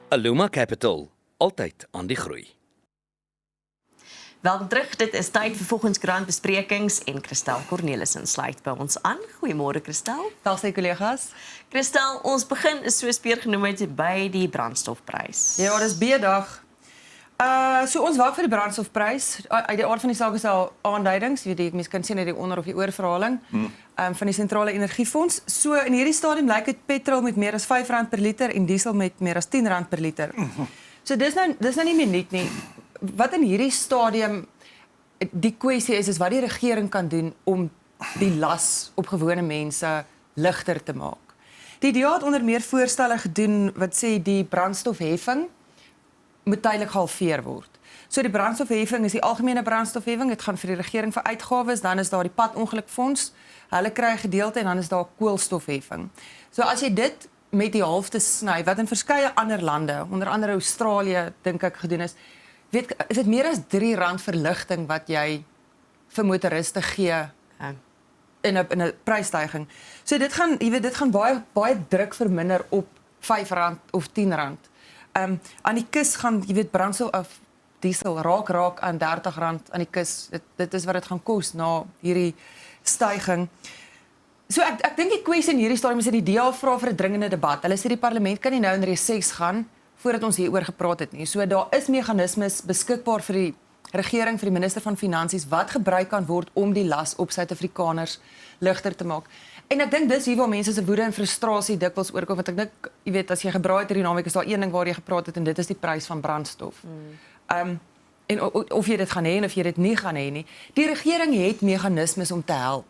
Aluma Capital, altyd aan die groei. Welkom terug, dit is tyd vir volgenskrant besprekings en Christel Cornelissen sluit by ons aan. Goeiemôre Christel. Dag sy kollegas. Christel, ons begin is so speer genoem het by die brandstofprys. Ja, dis B-dag. So ons wag vir die brandstofprys. Uit die aard van die saak is daar aanduidings, jy weet jy mens kan sien uit die onder of die oorverhaling van die sentrale energiefonds. So in hierdie stadium lyk dit petrol met meer as R5 per liter en diesel met meer as R10 per liter. So dis nou nie meer nuut nie. Wat in hierdie stadium die kwessie is wat die regering kan doen om die las op gewone mense ligter te maak. Die DA het onder meer voorstelle gedoen wat sê die brandstofheffing moet tydelik gehalveer word. So die brandstofheffing is die algemene brandstofheffing, dit gaan vir die regering vir uitgawes, dan is daar die padongelukfonds, hulle kry 'n gedeelte en dan is daar koolstofheffing. So as jy dit met die helfte sny, wat in verskeie ander lande, onder andere Australië dink ek gedoen is dit meer as R3 verligting wat jy vir motoriste gee in 'n prysstyging. So dit gaan baie druk verminder op R5 of R10. Aan die kus gaan brandstof of diesel raak aan R30 aan die kus. Dit is wat dit gaan kos na hierdie styging. So ek dink die kwessie in hierdie stadium is dat die DA vra vir 'n dringende debat. Hulle sê die parlement kan nie nou in reses gaan voordat ons hieroor gepraat het nie. So daar is meganismes beskikbaar vir die regering, vir die minister van Finansies wat gebruik kan word om die las op Suid-Afrikaners ligter te maak. En ek dink dis hier waar mense se woede en frustrasie dikwels oorkom, want ek dink jy weet as jy gebraai het hierdie naweek is daar een ding waar jy gepraat het en dit is die prys van brandstof. En of jy dit gaan hê en of jy dit nie gaan hê nie. Die regering het meganismes om te help.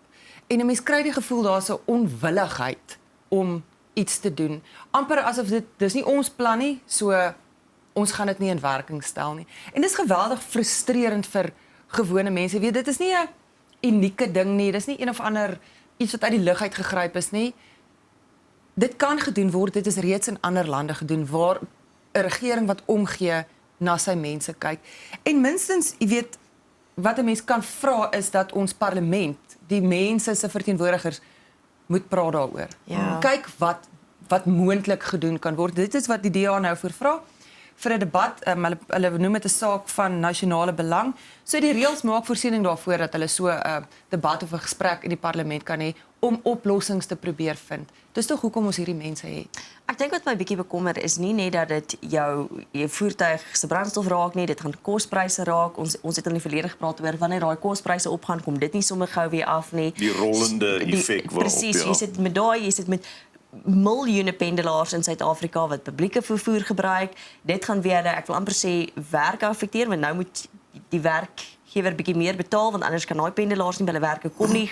En 'n mens kry die gevoel daar's 'n onwilligheid om iets te doen. Amper asof dis nie ons plan nie, so ons gaan dit nie in werking stel nie. En dis geweldig frustrerend vir gewone mense. Weet, dit is nie 'n unieke ding nie. Dis nie een of ander iets wat uit die lug uit gegryp is nie. Dit kan gedoen word. Dit is reeds in ander lande gedoen waar 'n regering wat omgee na sy mense kyk. En minstens, jy weet, wat 'n mens kan vra is dat ons parlement, die mense se verteenwoordigers moet praat daaroor. Ja. Kyk wat moontlik gedoen kan word. Dit is wat die DA nou voorvra vir 'n debat. Hulle noem dit 'n saak van nasionale belang. So die reëls maak voorsiening daarvoor dat hulle so 'n debat of 'n gesprek in die parlement kan hê om oplossings te probeer vind. Dis tog hoekom ons hierdie mense het. Ek dink wat my bietjie bekommer is nie net dat dit jou voertuig se brandstof raak nie, dit gaan kospryse raak. Ons het in die verlede gepraat oor wanneer daai kospryse opgaan, kom dit nie sommer gou weer af nie. Die rollende effek waarop. Presies, jy sit met miljoene pendelaars in Suid-Afrika wat publieke vervoer gebruik. Dit gaan weer, ek wil amper sê, werk affekteer, want nou moet die werkgewer bietjie meer betaal, want anders kan daai pendelaars nie by hulle werke kom nie,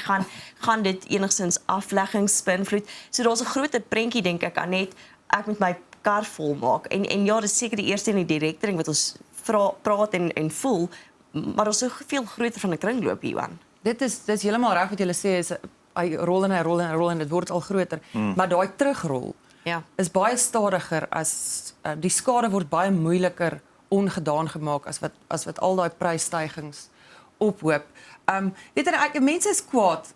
gaan dit enigstens afleggings beïnvloed. So daar's 'n groter prentjie dink ek aan net ek moet my kar vol maak. En ja, dis seker die eerste en die direktering wat ons praat en voel, maar ons is so veel groter van 'n kringloop hieraan. Dis heeltemal reg wat jy sê, is hy rol en dit word al groter, maar daai terugrol is baie stadiger as die skade word baie moeiliker ongedaan gemaak as wat al daai prysstygings ophoop. Weet jy, mense is kwaad.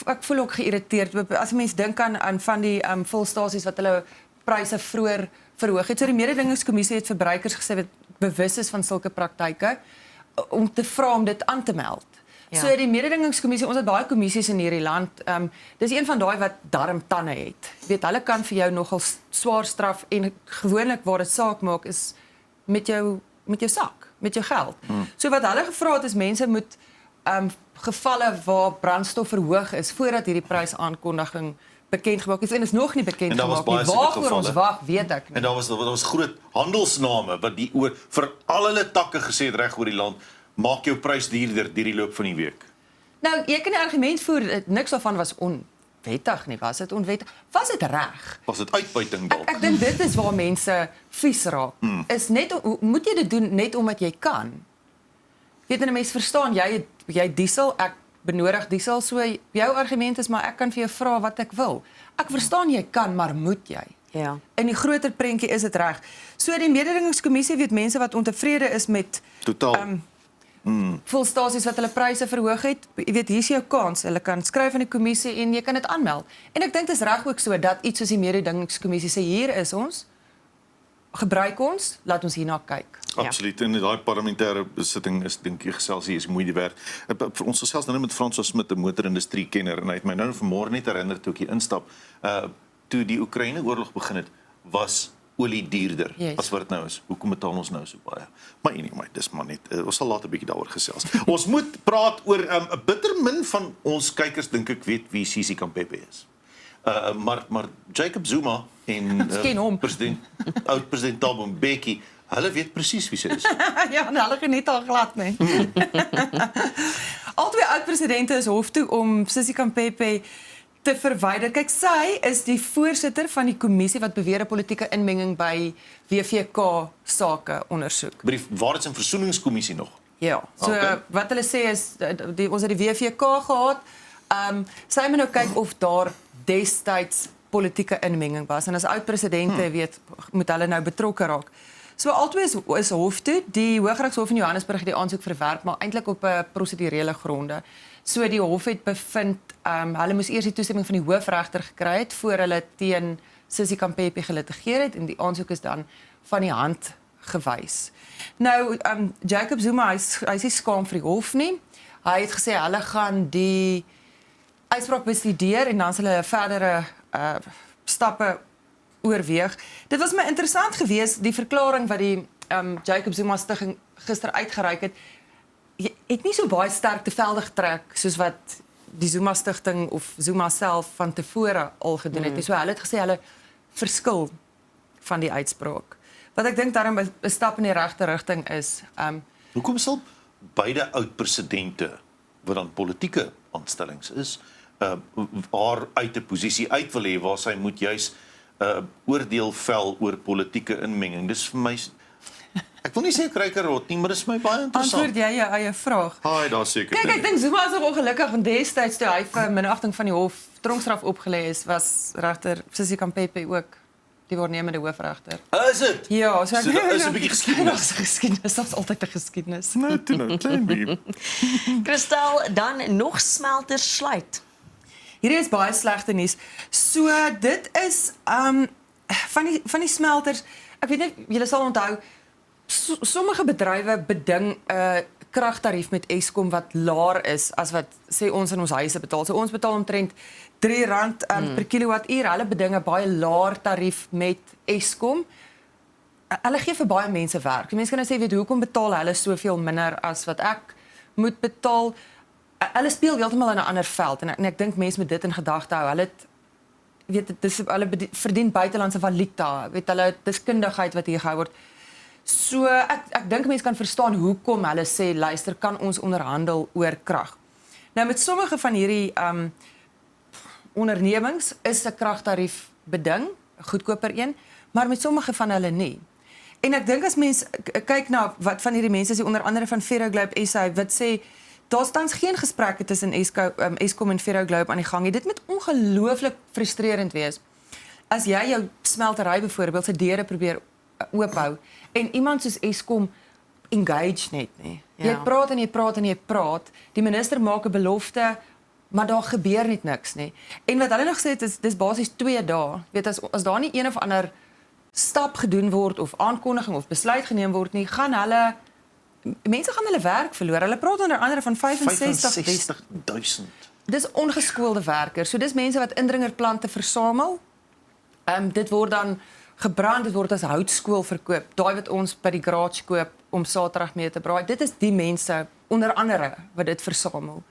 Ek voel ook geïrriteerd as mense dink aan van die volstasies wat hulle pryse vroeër verhoog het. So die mededingingskommissie het verbruikers gesê wat bewus is van sulke praktyke om te vra om dit aan te meld. Ja. So die mededingingskommissie, ons het baie kommissies in hierdie land. Dis een van daai wat darmtande het. Weet, hulle kan vir jou nogal swaar straf en gewoonlik waar dit saak maak is met jou sak, met jou geld. So wat hulle gevra het is mense moet gevalle waar brandstof verhoog is voordat hierdie prysaankondiging bekend gemaak is en is nog nie bekend gemaak nie. Waarvoor ons wag, weet ek nie. En daar was groot handelsname wat die oor vir al hulle takke gesê het reg oor die land, maak jou prys duurder deur die loop van die week. Nou, jy kan 'n argument voer, niks daarvan was onwettig nie. Was dit onwettig? Was dit reg? Was dit uitbuiting dalk? Ek dink dit is waar mense vies raak. Is net moet jy dit doen net omdat jy kan? Weet jy, 'n mens verstaan, jy diesel, ek benodig diesel, so jou argument is maar ek kan vir jou vra wat ek wil. Ek verstaan jy kan, maar moet jy? Ja. In die groter prentjie is dit reg. So die mededingingskommissie weet mense wat ontevrede is met Totaal. Volstasies wat hulle pryse verhoog het. Jy weet, hier's jou kans. Hulle kan skryf aan die kommissie en jy kan dit aanmeld. En ek dink dit is reg ook so dat iets soos die mededingingskommissie sê hier is ons. gebruik ons, laat ons hierna kyk. Absoluut. En daai parlementêre sitting is dink ek gesels hier is moeite werd. Vir ons gesels nou met Francois Smit, 'n motorindustrie kenner, en hy het my nou vanmôre net herinner toe ek hier instap, toe die Oekraïne oorlog begin het, was olie duurder as wat dit nou is. Hoekom betaal ons nou so baie? Maar anyway, dis maar net, ons sal later 'n bietjie daaroor gesels. Ons moet praat oor 'n bitter min van ons kykers dink ek weet wie Sisi Kampepe is. Maar Jacob Zuma en oud-president Thabo Mbeki, hulle weet presies wie sy is. Ja, en hulle geniet al glad, nee. Al twee oud-presidente is hof toe om Sisi Kampepe te verwyder. Kyk, sy is die voorsitter van die kommissie wat beweerde politieke inmenging by WVK sake ondersoek. Waar is 'n versoeningskommissie nog? Ja, so wat hulle sê is, ons het die WVK gehad, sy moet nou kyk of daar destyds politieke inmenging was, en as oud-presidente weet, moet hulle nou betrokke raak. So albei is hof toe, die Hooggeregshof in Johannesburg het die aansoek verwerp, maar eintlik op 'n prosedurele gronde. So die hof het bevind, hulle moes eers die toestemming van die hoofregter gekry het, voor hulle teen Sisi Kampepe gelitigeer het, en die aansoek is dan van die hand gewys. Nou, Jacob Zuma, hy is nie skaam vir die hof nie. Hy het gesê, hulle gaan die uitspraak bestudeer, en dan sal hulle verdere stappe oorweeg. Dit was my interessant geweest, die verklaring wat die Jacob Zuma stigting gister uitgereik het, het nie so baie sterk te velde getrek, soos wat die Zuma stigting of Zuma self van tevore al gedoen het. So hulle het gesê, hulle verskil van die uitspraak. Wat ek dink daarom 'n stap in die regte rigting is. Hoekom sal beide oud-presidente, wat dan politieke aanstellings is, haar uit 'n posisie uit wil hê waar sy moet juis oordeel vel oor politieke inmenging? Dis vir my, ek wil nie sê krykerrot nie, maar dis vir my baie interessant. Antwoord jy jou eie vraag? Haai, daar seker. Kyk, ek dink Zuma is nog ongelukkig, want destyds toe hy vir minagting van die hof tronkstraf opgelê is, was regter Sisi Kampepe ook die waarnemende hoofregter. Is dit? Ja, so ek is 'n bietjie geskiedenis. Geskiedenis, dat is altyd 'n geskiedenis. Nou, toe nou, klein bietjie. Kristal, dan nog smelters sluit. Hierdie is baie slegte nuus. So dit is van die smelters, ek weet nie, julle sal onthou, sommige bedrywe beding 'n kragtarief met Eskom wat laer is as wat sê ons in ons huise betaal. So ons betaal omtrent R3 per kilowattuur. Hulle beding 'n baie laer tarief met Eskom. Hulle gee vir baie mense werk. Die mense kan nou sê, weet hoekom betaal hulle soveel minder as wat ek moet betaal? Hulle speel heeltemal in 'n ander veld, en ek dink mense moet dit in gedagte hou. Hulle hulle verdien buitelandse valuta, weet hulle, dis kundigheid wat hier gehou word. So ek dink mense kan verstaan hoekom hulle sê, luister, kan ons onderhandel oor krag. Nou met sommige van hierdie ondernemings is 'n kragtarief beding, 'n goedkoper een, maar met sommige van hulle nie. En ek dink as mens kyk na wat van hierdie mense sê, onder andere van Ferroglobe SA, wat sê daar's tans geen gesprekke tussen Eskom en Ferroglobe aan die gang nie. Dit moet ongelooflik frustrerend wees. As jy jou smeltery byvoorbeeld se deure probeer oophou en iemand soos Eskom engage net nie. Ja. Jy praat en jy praat en jy praat. Die minister maak 'n belofte, maar daar gebeur net niks nie. En wat hulle nog sê is dis basies 2 dae. Weet as daar nie een of ander stap gedoen word of aankondiging of besluit geneem word nie, mense gaan hulle werk verloor. Hulle praat onder andere van 65.000. Dis ongeskoolde werkers. So dis mense wat indringerplante versamel. Dit word dan gebrand, dit word as houtskool verkoop. Daai wat ons by die garage koop om Saterdag mee te braai. Dit is die mense onder andere wat dit versamel.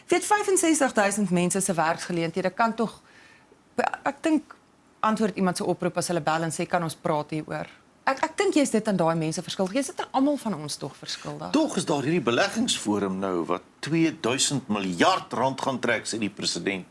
Weet 65.000 mense se werksgeleenthede kan tog, ek dink antwoord iemand se oproep as hulle bel en sê kan ons praat hieroor. Ek dink jy's dit aan daai mense verskuldig. Jy's dit aan almal van ons tog verskuldig. Tog is daar hierdie beleggingsforum nou wat 2000 miljard rand gaan trek, sê die president.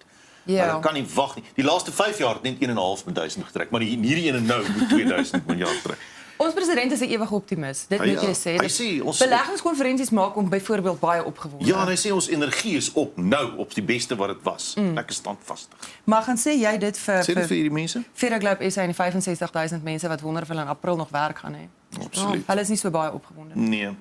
Ja. Hulle kan nie wag nie. Die laaste 5 jaar het net 1.500 getrek, maar hierdie ene nou moet 2000 miljard trek. Ons president is 'n ewige optimis. Dit moet jy sê. Hy sê ons beleggingskonferensies maak om byvoorbeeld baie opgewonde. Ja, en hy sê ons energie is op nou op die beste wat dit was. Ek is standvastig. Maar gaan sê jy dit vir Sê dit vir hierdie mense? Ferroglobe SA en die 65.000 mense wat wonder of hulle in April nog werk gaan hê? Absoluut. Hulle is nie so baie opgewonde nie. Nee.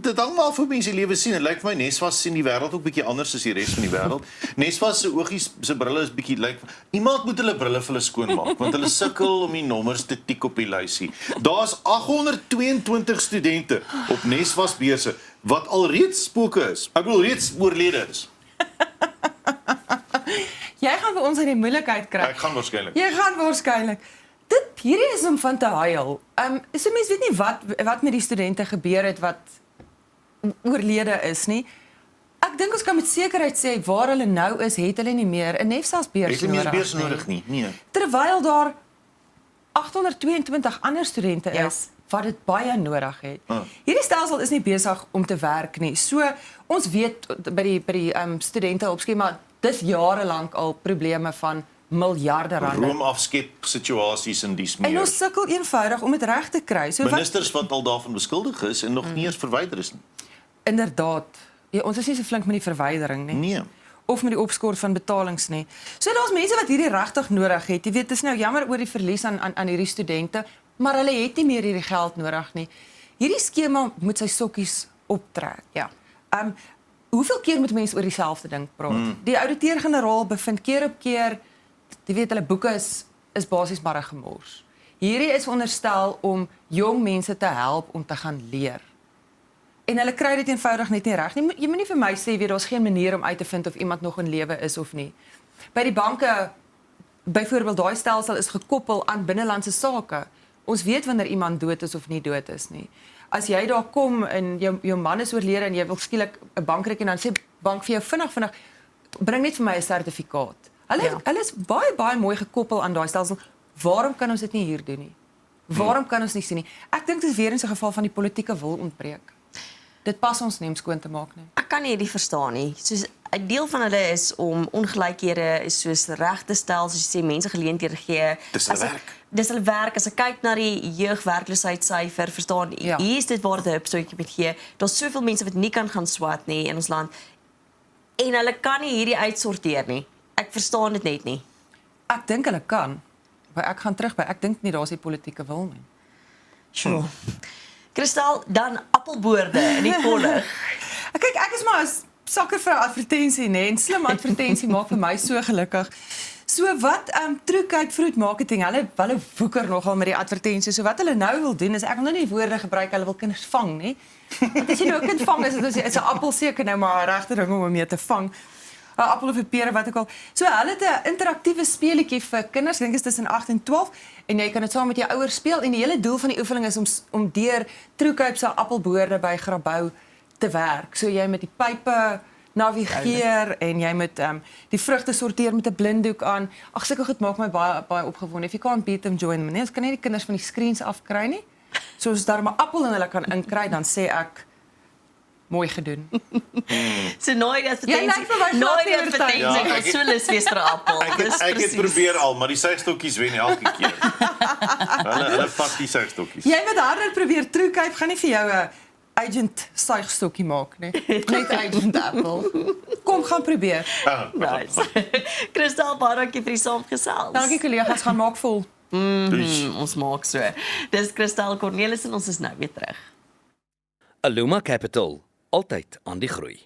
Dit hang maar vir mense lewe sien. Dit lyk vir my Nesvas sien die wêreld ook bietjie anders as die res van die wêreld. Nesvas se oogies, se brille is bietjie lyk iemand moet hulle brille vir hulle skoon maak want hulle sukkel om die nommers te tik op die lysie. Daar's 822 studente op Nesvas beurse wat alreeds spooke is. Ek bedoel reeds oorlede is. Jy gaan vir ons in die moeilikheid kry. Ek gaan waarskynlik. Jy gaan waarskynlik. Hierdie is om van te huil. So mense weet nie wat met die studente gebeur het wat oorlede is nie. Ek dink ons kan met sekerheid sê waar hulle nou is, het hulle nie meer 'n Nefsas beurs Het hulle meer beurs nodig nie. Nee. Terwyl daar 822 ander studente is wat dit baie nodig het. Hierdie stelsel is nie besig om te werk nie. So ons weet by die studente op skema dis jare lank al probleme van miljarde rande. Room afskep situasies in dies En meer. ons sukkel eenvoudig om dit reg te kry. So Ministers wat al daarvan beskuldig is en nog nie eens verwyder is nie. Inderdaad. Ja, ons is nie so flink met die verwydering nie. Nee. Of met die opskort van betalings nie. So daar's mense wat hierdie regtig nodig het. Jy weet, dit is nou jammer oor die verlies aan hierdie studente, maar hulle het nie meer hierdie geld nodig nie. Hierdie skema moet sy sokkies optrek. Ja. Hoeveel keer moet mense oor dieselfde ding praat? Die ouditeur-generaal bevind keer op keer, jy weet hulle boeke is basies maar 'n gemors. Hierdie is veronderstel om jong mense te help om te gaan leer. En hulle kry dit eenvoudig net nie reg nie. Jy moet nie vir my sê daar's geen manier om uit te vind of iemand nog in lewe is of nie. By die banke byvoorbeeld daai stelsel is gekoppel aan binnelandse sake. Ons weet wanneer iemand dood is of nie dood is nie. As jy daar kom en jou man is oorlede en jy wil skielik 'n bankrekening, dan sê bank vir jou vinnig bring net vir my 'n sertifikaat. Hulle is baie mooi gekoppel aan daai stelsel. Waarom kan ons dit nie hier doen nie? Waarom kan ons nie sien nie? Ek dink dit is weer eens 'n geval van die politieke wil ontbreek. Dit pas ons nie om skoon te maak nie. Ek kan nie hierdie verstaan nie. Soos 'n deel van hulle is om ongelykhede soos reg te stel, soos jy sê mense geleenthede gee. Dis hulle werk. Dis hulle werk. As ek kyk na die jeugwerkloosheidssyfer, verstaan, hier is dit waar dit hupstootjie met gee. Daar's soveel mense wat nie kan gaan swat nie in ons land. En hulle kan nie hierdie uitsorteer nie. Ek verstaan dit net nie. Ek dink hulle kan. Maar ek gaan terug by ek dink nie daar's die politieke wil nie. Sure. Kristal, dan appelboorde in die kollig. Kyk, ek is maar 'n sakker vir 'n advertensie, nê? En slim advertensie maak vir my so gelukkig. So wat True Cape Fruit Marketing, hulle woeker nogal met die advertensies. So wat hulle nou wil doen is ek wil nou nie woorde gebruik hulle wil kinders vang nie. Want as jy nou 'n kind vang is dit 'n appel seker nou maar 'n regte ding om mee te vang. 'n Appel of 'n peer wat ook al. So hulle het 'n interaktiewe speletjie vir kinders, ek dink dit is tussen 8 en 12 en jy kan dit saam met jou ouers speel en die hele doel van die oefening is om deur True Cape se appelboorde by Grabouw te werk. So jy met die pype navigeer en jy moet die vrugte sorteer met 'n blinddoek aan. Ag sulke goed maak my baie opgewonde. If you can't beat them, join them. Nee, ons kan nie die kinders van die screens afkry nie. So as daar 'n appel in hulle kan inkry, dan sê ek mooi gedoen. So nooit advertensie. Jy lyk vir my nooit glad advertensie. Ja, ek Ja, het- so lus wees vir 'n appel. Ek het probeer al, maar die sygstokkies wen elke keer. hulle vat die sygstokkies. Jy moet harder probeer. True Cape gaan nie vir jou 'n agent suigstokkie maak nie. Net agent apple. Kom gaan probeer. Nice. Kristal, baie dankie vir die saamgesels. Dankie kollegas, gaan maak vol. Ons maak so. Dis Kristal Cornelis en ons is nou weer terug. Aluma Capital, altyd aan die groei.